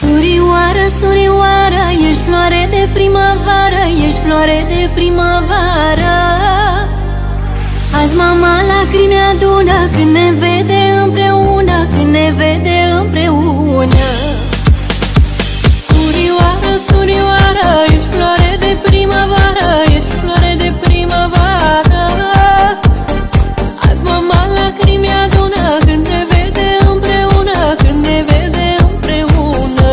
Surioară, surioară, ești floare de primăvară, ești floare de primăvară. Azi mama lacrimi adună când ne vede împreună, când ne vede împreună. Surioară, surioară, ești floare de primăvară, ești floare de primăvară. Azi mama lacrimi adună când ne vede împreună, când ne vede împreună.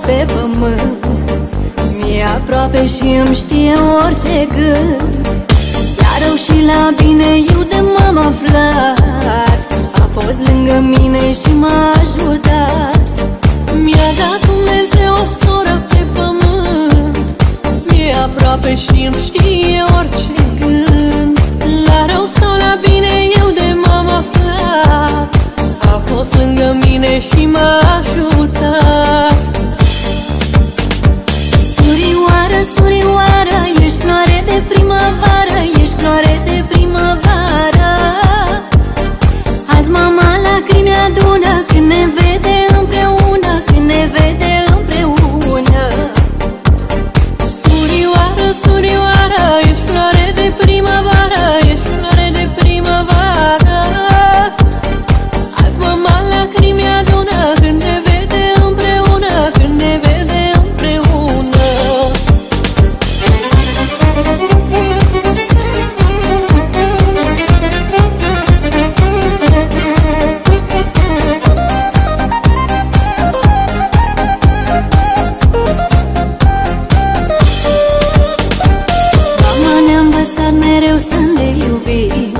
Pe pământ mi-e aproape și îmi știe orice gând. La rău și la bine eu de m-am aflat, a fost lângă mine și m-a ajutat. Mi-a dat Dumnezeu o soră pe pământ, mi-e aproape și îmi știe orice gând. La rău sau la bine eu de m-am aflat, a fost lângă mine și m-a ajutat. Surioară, surioară, ești floare de primăvară, ești floare de primăvară. Azi mama lacrimi adună când ne vede împreună, când ne vede împreună. Surioară, surioară, ești floare de primăvară, ești floare de primăvară. Azi mama lacrimi adună când ne vede împreună, când ne vede împreună. Mama ne-a învățat mereu să ne iubim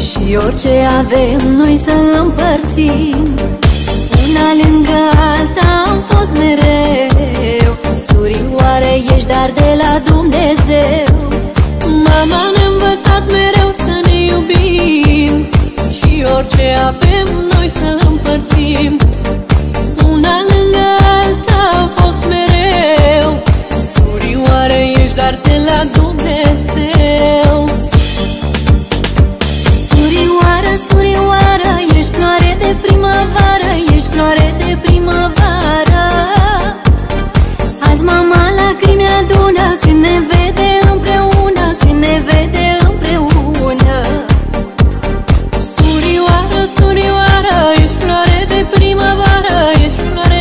și orice avem noi să împărțim. Una lângă alta am fost mereu, surioare ești dar de la Dumnezeu. Mama ne-a învățat mereu să ne iubim și orice avem noi să împărțim. Una lângă alta am fost mereu, surioare ești dar de la Dumnezeu. Surioară, surioară, ești floare de primăvară, ești floare de primăvară. Azi mama lacrimi adună când ne vede împreună, când ne vede împreună. Surioară, surioară, ești floare de primăvară, ești floare